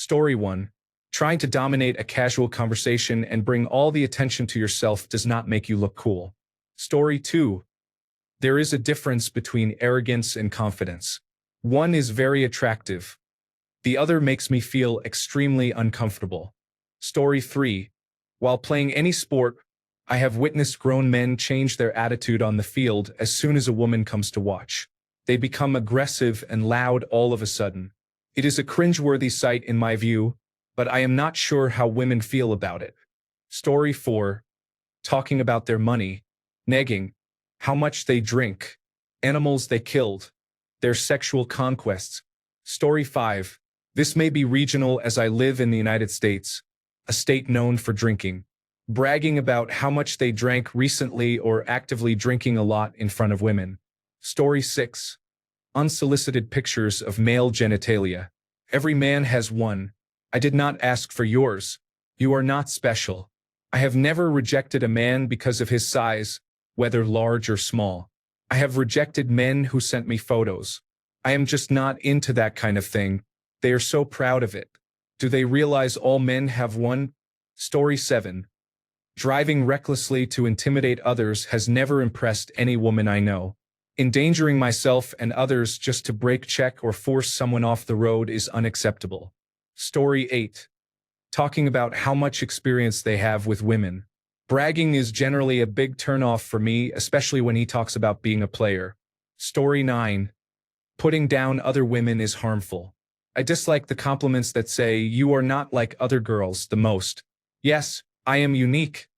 Story 1. Trying to dominate a casual conversation and bring all the attention to yourself does not make you look cool. Story 2. There is a difference between arrogance and confidence. One is very attractive. The other makes me feel extremely uncomfortable. Story 3. While playing any sport, I have witnessed grown men change their attitude on the field as soon as a woman comes to watch. They become aggressive and loud all of a sudden. It is a cringeworthy sight in my view, but I am not sure how women feel about it. Story 4. Talking about their money, negging, how much they drink, animals they killed, their sexual conquests. Story 5. This may be regional as I live in the United States, a state known for drinking. Bragging about how much they drank recently or actively drinking a lot in front of women. Story 6. Unsolicited pictures of male genitalia. Every man has one. I did not ask for yours. You are not special. I have never rejected a man because of his size, whether large or small. I have rejected men who sent me photos. I am just not into that kind of thing. They are so proud of it. Do they realize all men have one? Story 7. Driving recklessly to intimidate others has never impressed any woman I know. Endangering myself and others just to break check or force someone off the road is unacceptable. Story 8. Talking about how much experience they have with women. Bragging is generally a big turnoff for me, especially when he talks about being a player. Story 9. Putting down other women is harmful. I dislike the compliments that say, "You are not like other girls," the most. Yes, I am unique,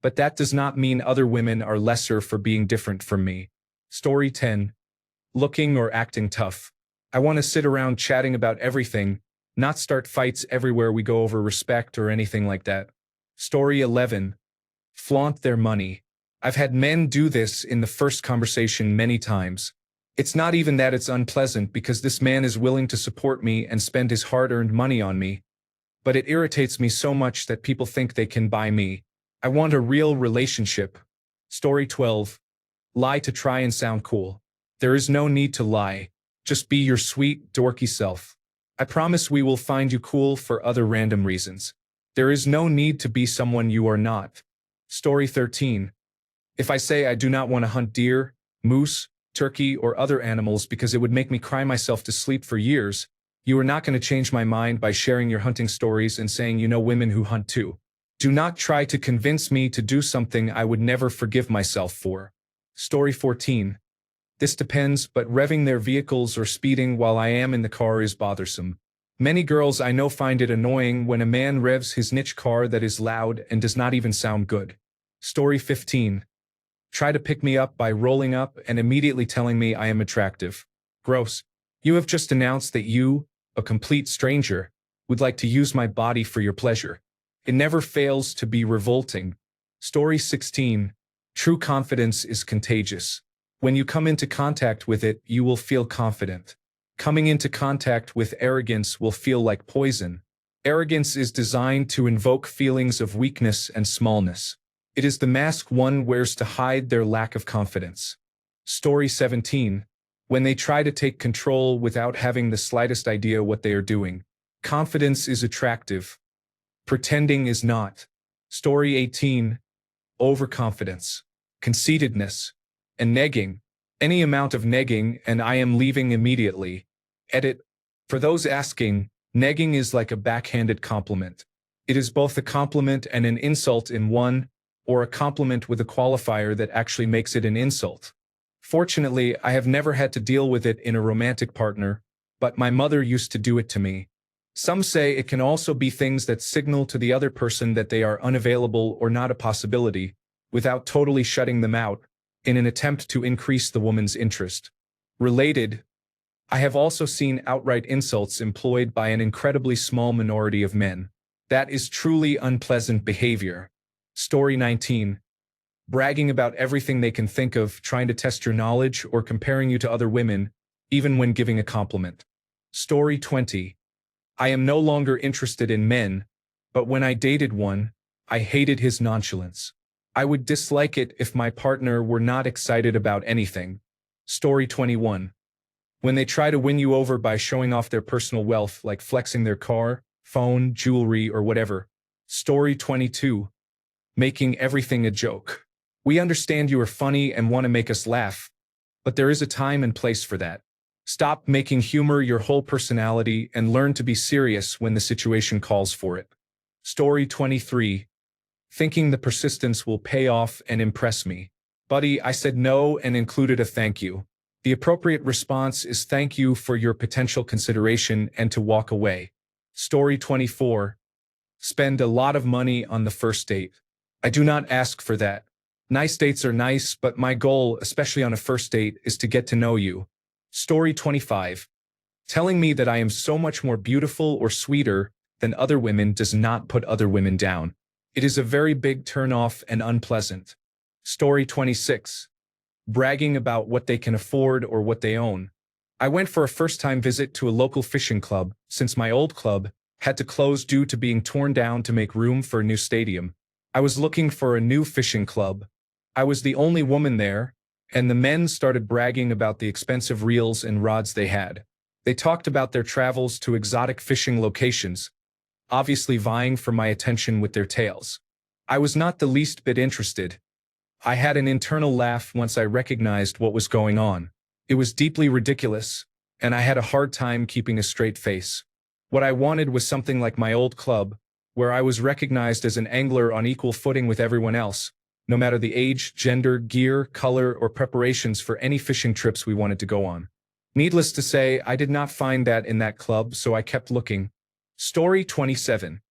but that does not mean other women are lesser for being different from me. Story 10. Looking or acting tough. I want to sit around chatting about everything, not start fights everywhere we go over respect or anything like that. Story 11. Flaunt their money. I've had men do this in the first conversation many times. It's not even that it's unpleasant because this man is willing to support me and spend his hard-earned money on me. But it irritates me so much that people think they can buy me. I want a real relationship. Story 12. Lie to try and sound cool. There is no need to lie. Just be your sweet, dorky self. I promise we will find you cool for other random reasons. There is no need to be someone you are not. Story 13. If I say I do not want to hunt deer, moose, turkey, or other animals because it would make me cry myself to sleep for years, you are not going to change my mind by sharing your hunting stories and saying you know women who hunt too. Do not try to convince me to do something I would never forgive myself for. Story 14. This depends, but revving their vehicles or speeding while I am in the car is bothersome. Many girls I know find it annoying when a man revs his niche car that is loud and does not even sound good. Story 15. Try to pick me up by rolling up and immediately telling me I am attractive. Gross. You have just announced that you, a complete stranger, would like to use my body for your pleasure. It never fails to be revolting. Story 16. True confidence is contagious. When you come into contact with it, you will feel confident. Coming into contact with arrogance will feel like poison. Arrogance is designed to invoke feelings of weakness and smallness. It is the mask one wears to hide their lack of confidence. Story 17. When they try to take control without having the slightest idea what they are doing. Confidence is attractive. Pretending is not. Story 18. Overconfidence, conceitedness, and negging. Any amount of negging and I am leaving immediately. Edit. For those asking, negging is like a backhanded compliment. It is both a compliment and an insult in one, or a compliment with a qualifier that actually makes it an insult. Fortunately, I have never had to deal with it in a romantic partner, but my mother used to do it to me. Some say it can also be things that signal to the other person that they are unavailable or not a possibility, without totally shutting them out, in an attempt to increase the woman's interest. Related, I have also seen outright insults employed by an incredibly small minority of men. That is truly unpleasant behavior. Story 19. Bragging about everything they can think of, trying to test your knowledge, or comparing you to other women, even when giving a compliment. Story 20. I am no longer interested in men, but when I dated one, I hated his nonchalance. I would dislike it if my partner were not excited about anything. Story 21. When they try to win you over by showing off their personal wealth, like flexing their car, phone, jewelry, or whatever. Story 22. Making everything a joke. We understand you are funny and want to make us laugh, but there is a time and place for that. Stop making humor your whole personality and learn to be serious when the situation calls for it. Story 23. Thinking the persistence will pay off and impress me. Buddy, I said no and included a thank you. The appropriate response is thank you for your potential consideration and to walk away. Story 24. Spend a lot of money on the first date. I do not ask for that. Nice dates are nice, but my goal, especially on a first date, is to get to know you. Story 25. Telling me that I am so much more beautiful or sweeter than other women does not put other women down. It is a very big turn-off and unpleasant. Story 26. Bragging about what they can afford or what they own. I went for a first-time visit to a local fishing club, since my old club had to close due to being torn down to make room for a new stadium. I was looking for a new fishing club. I was the only woman there, and the men started bragging about the expensive reels and rods they had. They talked about their travels to exotic fishing locations, obviously vying for my attention with their tales. I was not the least bit interested. I had an internal laugh once I recognized what was going on. It was deeply ridiculous, and I had a hard time keeping a straight face. What I wanted was something like my old club, where I was recognized as an angler on equal footing with everyone else, no matter the age, gender, gear, color, or preparations for any fishing trips we wanted to go on. Needless to say, I did not find that in that club, so I kept looking. Story 27.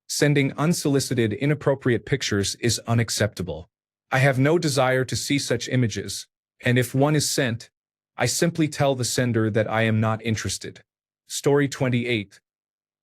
Sending unsolicited, inappropriate pictures is unacceptable. I have no desire to see such images, and if one is sent, I simply tell the sender that I am not interested. Story 28.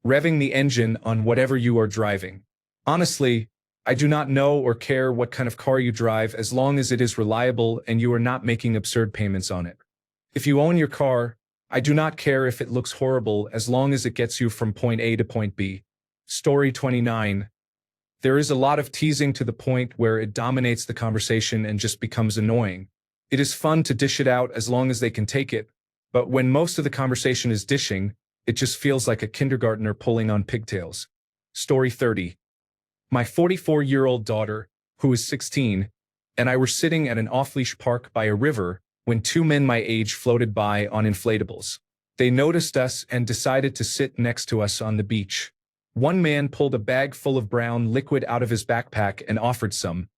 Revving the engine on whatever you are driving. Honestly, I do not know or care what kind of car you drive as long as it is reliable and you are not making absurd payments on it. If you own your car, I do not care if it looks horrible as long as it gets you from point A to point B. Story 29. There is a lot of teasing to the point where it dominates the conversation and just becomes annoying. It is fun to dish it out as long as they can take it, but when most of the conversation is dishing, it just feels like a kindergartner pulling on pigtails. Story 30. My 44-year-old daughter, who is 16, and I were sitting at an off-leash park by a river when two men my age floated by on inflatables. They noticed us and decided to sit next to us on the beach. One man pulled a bag full of brown liquid out of his backpack and offered some,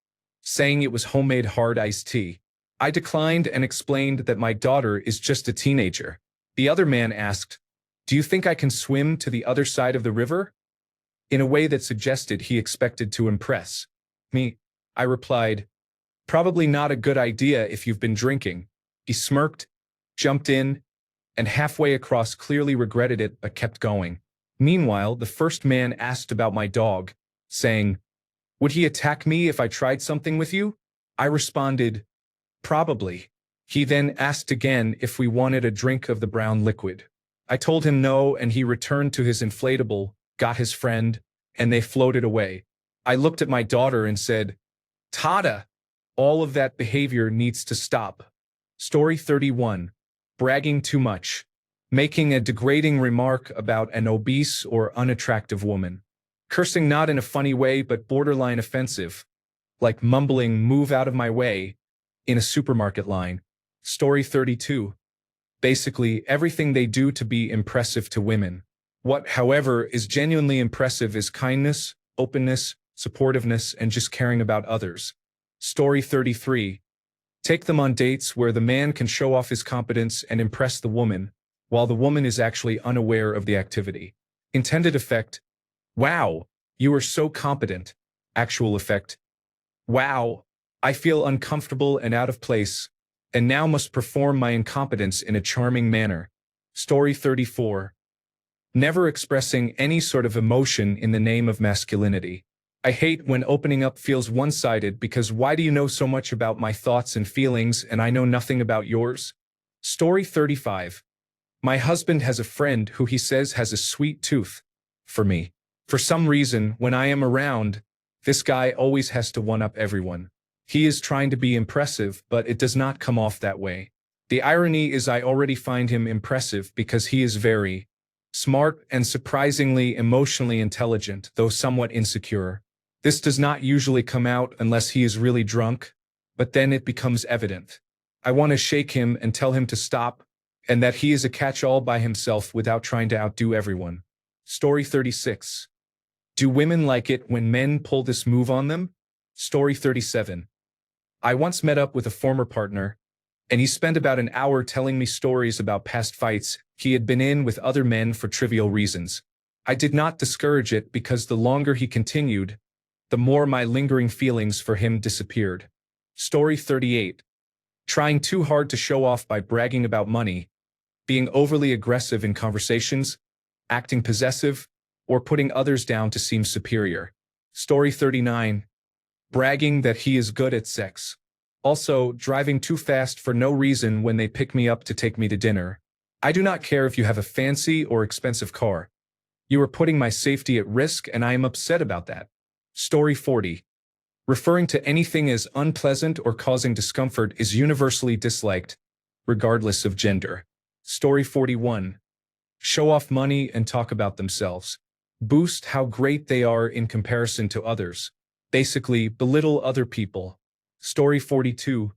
saying it was homemade hard iced tea. I declined and explained that my daughter is just a teenager. The other man asked, "Do you think I can swim to the other side of the river?" in a way that suggested he expected to impress me. I replied, "Probably not a good idea if you've been drinking." He smirked, jumped in, and halfway across clearly regretted it but kept going. Meanwhile, the first man asked about my dog, saying, "Would he attack me if I tried something with you?" I responded, "Probably." He then asked again if we wanted a drink of the brown liquid. I told him no, and he returned to his inflatable, got his friend, and they floated away. I looked at my daughter and said, "Tada, all of that behavior needs to stop." Story 31. Bragging too much. Making a degrading remark about an obese or unattractive woman. Cursing not in a funny way but borderline offensive, like mumbling "move out of my way" in a supermarket line. Story 32. Basically, everything they do to be impressive to women. What, however, is genuinely impressive is kindness, openness, supportiveness, and just caring about others. Story 33. Take them on dates where the man can show off his competence and impress the woman, while the woman is actually unaware of the activity. Intended effect: wow, you are so competent. Actual effect: wow, I feel uncomfortable and out of place, and now must perform my incompetence in a charming manner. Story 34. Never expressing any sort of emotion in the name of masculinity. I hate when opening up feels one-sided because why do you know so much about my thoughts and feelings and I know nothing about yours? Story 35. My husband has a friend who he says has a sweet tooth for me. For some reason, when I am around, this guy always has to one-up everyone. He is trying to be impressive, but it does not come off that way. The irony is I already find him impressive because he is very Smart and surprisingly emotionally intelligent, though somewhat insecure. This does not usually come out unless he is really drunk, but then it becomes evident. I want to shake him and tell him to stop, and that he is a catch-all by himself without trying to outdo everyone. Story 36. Do women like it when men pull this move on them? Story 37. I once met up with a former partner, and he spent about an hour telling me stories about past fights he had been in with other men for trivial reasons. I did not discourage it because the longer he continued, the more my lingering feelings for him disappeared. Story 38. Trying too hard to show off by bragging about money, being overly aggressive in conversations, acting possessive, or putting others down to seem superior. Story 39. Bragging that he is good at sex. Also, driving too fast for no reason when they pick me up to take me to dinner. I do not care if you have a fancy or expensive car. You are putting my safety at risk and I am upset about that. Story 40. Referring to anything as unpleasant or causing discomfort is universally disliked, regardless of gender. Story 41. Show off money and talk about themselves. Boost how great they are in comparison to others. Basically, belittle other people. Story 42.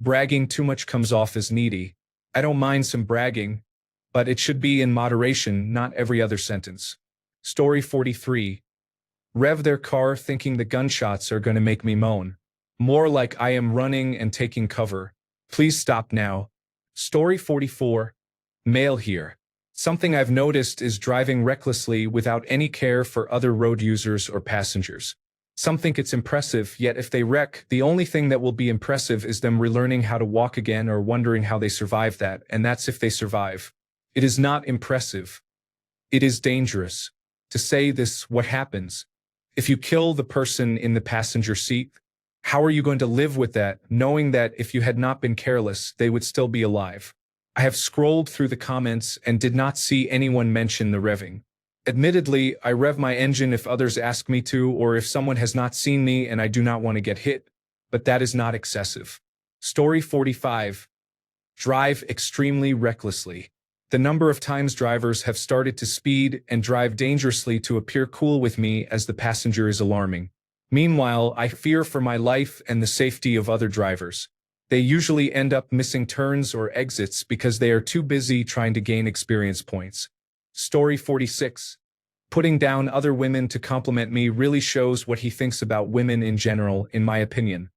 Bragging too much comes off as needy. I don't mind some bragging, but it should be in moderation, not every other sentence. Story 43. Rev their car thinking the gunshots are going to make me moan. More like I am running and taking cover. Please stop now. Story 44. Male here. Something I've noticed is driving recklessly without any care for other road users or passengers. Some think it's impressive, yet if they wreck, the only thing that will be impressive is them relearning how to walk again or wondering how they survived that, and that's if they survive. It is not impressive. It is dangerous. To say this, what happens? If you kill the person in the passenger seat, how are you going to live with that, knowing that if you had not been careless, they would still be alive? I have scrolled through the comments and did not see anyone mention the revving. Admittedly, I rev my engine if others ask me to or if someone has not seen me and I do not want to get hit, but that is not excessive. Story 45. Drive extremely recklessly. The number of times drivers have started to speed and drive dangerously to appear cool with me as the passenger is alarming. Meanwhile, I fear for my life and the safety of other drivers. They usually end up missing turns or exits because they are too busy trying to gain experience points. Story 46. Putting down other women to compliment me really shows what he thinks about women in general, in my opinion.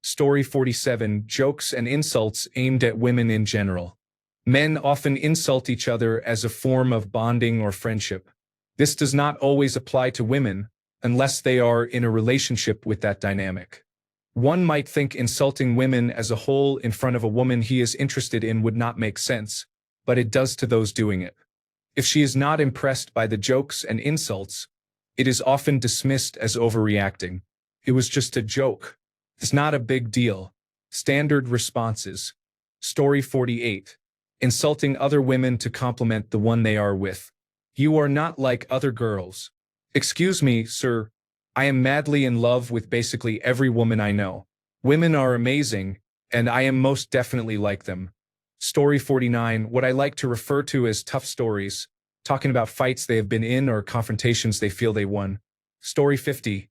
Story 47. Jokes and insults aimed at women in general. Men often insult each other as a form of bonding or friendship. This does not always apply to women, unless they are in a relationship with that dynamic. One might think insulting women as a whole in front of a woman he is interested in would not make sense, but it does to those doing it. If she is not impressed by the jokes and insults, it is often dismissed as overreacting. It was just a joke. It's not a big deal. Standard responses. Story 48. Insulting other women to compliment the one they are with. You are not like other girls. Excuse me, sir. I am madly in love with basically every woman I know. Women are amazing, and I am most definitely like them. Story 49. What I like to refer to as tough stories, talking about fights they have been in or confrontations they feel they won. Story 50.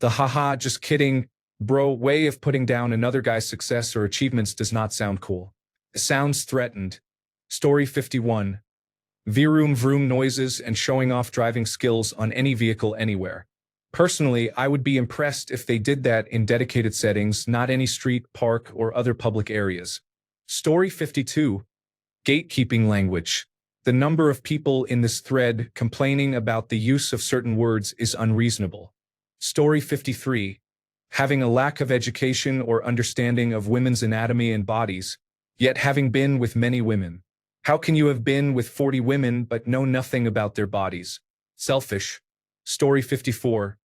The haha, just kidding, bro way of putting down another guy's success or achievements does not sound cool. It sounds threatened. Story 51. Vroom vroom noises and showing off driving skills on any vehicle anywhere. Personally, I would be impressed if they did that in dedicated settings, not any street, park, or other public areas. Story 52. Gatekeeping language. The number of people in this thread complaining about the use of certain words is unreasonable. Story 53. Having a lack of education or understanding of women's anatomy and bodies, yet having been with many women. How can you have been with 40 women but know nothing about their bodies? Selfish. Story 54.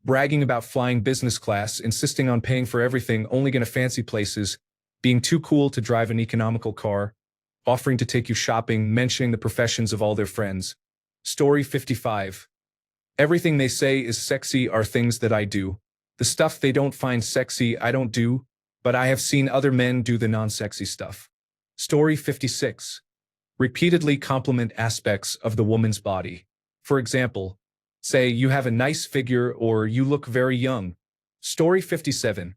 Bragging about flying business class, insisting on paying for everything, only going to fancy places, being too cool to drive an economical car, offering to take you shopping, mentioning the professions of all their friends. Story 55. Everything they say is sexy are things that I do. The stuff they don't find sexy I don't do, but I have seen other men do the non-sexy stuff. Story 56. Repeatedly compliment aspects of the woman's body. For example, say you have a nice figure or you look very young. Story 57.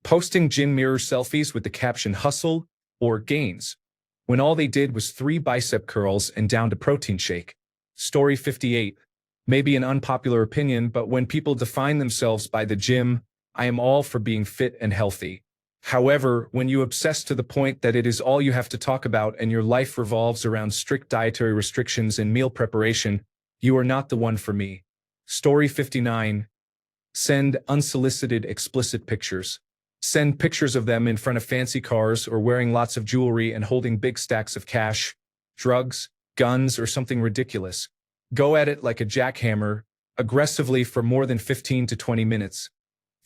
Posting gym mirror selfies with the caption hustle or gains, when all they did was 3 bicep curls and downed a protein shake. Story 58. Maybe an unpopular opinion, but when people define themselves by the gym, I am all for being fit and healthy. However, when you obsess to the point that it is all you have to talk about and your life revolves around strict dietary restrictions and meal preparation, you are not the one for me. Story 59. Send unsolicited explicit pictures. Send pictures of them in front of fancy cars or wearing lots of jewelry and holding big stacks of cash, drugs, guns, or something ridiculous. Go at it like a jackhammer, aggressively for more than 15 to 20 minutes.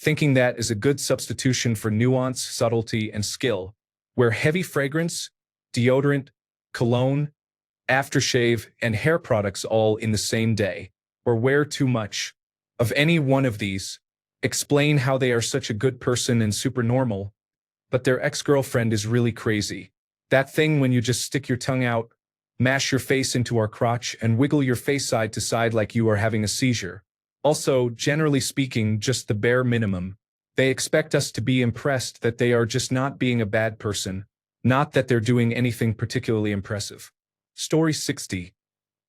Thinking that is a good substitution for nuance, subtlety, and skill. Wear heavy fragrance, deodorant, cologne, aftershave, and hair products all in the same day. Or wear too much of any one of these. Explain how they are such a good person and super normal, but their ex-girlfriend is really crazy. That thing when you just stick your tongue out, mash your face into our crotch, and wiggle your face side to side like you are having a seizure. Also, generally speaking, just the bare minimum. They expect us to be impressed that they are just not being a bad person, not that they're doing anything particularly impressive. Story 60.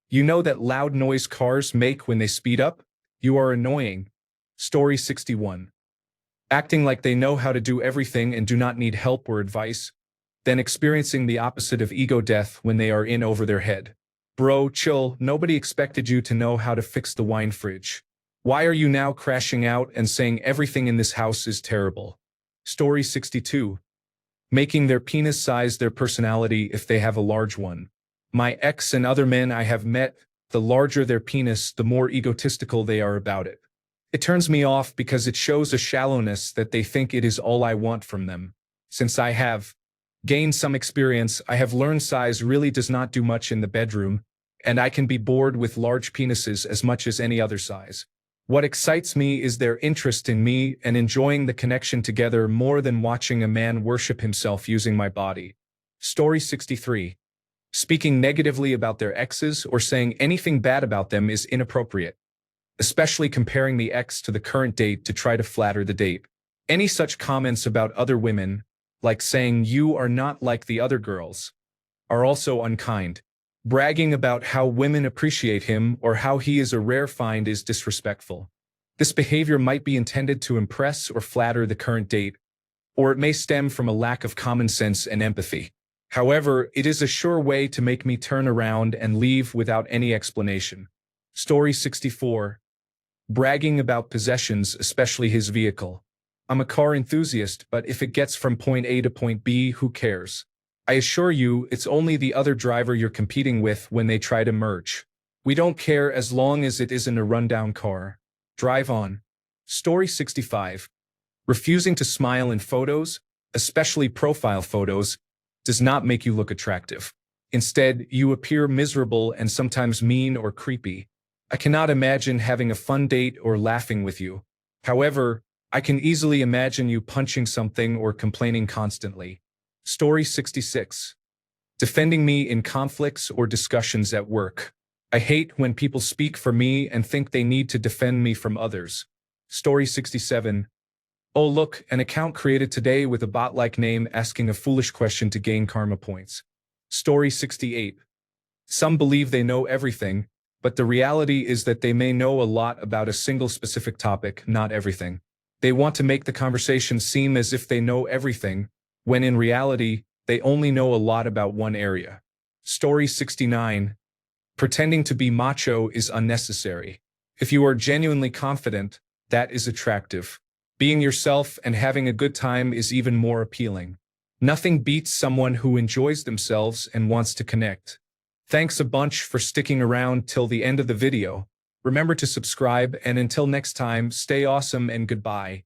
You know that loud noise cars make when they speed up? You are annoying. Story 61. Acting like they know how to do everything and do not need help or advice, then experiencing the opposite of ego death when they are in over their head. Bro, chill, nobody expected you to know how to fix the wine fridge. Why are you now crashing out and saying everything in this house is terrible? Story 62. Making their penis size their personality if they have a large one. My ex and other men I have met, the larger their penis, the more egotistical they are about it. It turns me off because it shows a shallowness that they think it is all I want from them. Since I have gained some experience, I have learned size really does not do much in the bedroom, and I can be bored with large penises as much as any other size. What excites me is their interest in me and enjoying the connection together more than watching a man worship himself using my body. Story 63. Speaking negatively about their exes or saying anything bad about them is inappropriate, especially comparing the ex to the current date to try to flatter the date. Any such comments about other women, like saying you are not like the other girls, are also unkind. Bragging about how women appreciate him or how he is a rare find is disrespectful. This behavior might be intended to impress or flatter the current date, or it may stem from a lack of common sense and empathy. However, it is a sure way to make me turn around and leave without any explanation. Story 64. Bragging about possessions, especially his vehicle. I'm a car enthusiast, but if it gets from point A to point B, who cares? I assure you, it's only the other driver you're competing with when they try to merge. We don't care as long as it isn't a rundown car. Drive on. Story 65. Refusing to smile in photos, especially profile photos, does not make you look attractive. Instead, you appear miserable and sometimes mean or creepy. I cannot imagine having a fun date or laughing with you. However, I can easily imagine you punching something or complaining constantly. Story 66. Defending me in conflicts or discussions at work. I hate when people speak for me and think they need to defend me from others. Story 67. Oh look, an account created today with a bot-like name asking a foolish question to gain karma points. Story 68. Some believe they know everything, but the reality is that they may know a lot about a single specific topic, not everything. They want to make the conversation seem as if they know everything, when in reality, they only know a lot about one area. Story 69. Pretending to be macho is unnecessary. If you are genuinely confident, that is attractive. Being yourself and having a good time is even more appealing. Nothing beats someone who enjoys themselves and wants to connect. Thanks a bunch for sticking around till the end of the video. Remember to subscribe, and until next time, stay awesome and goodbye.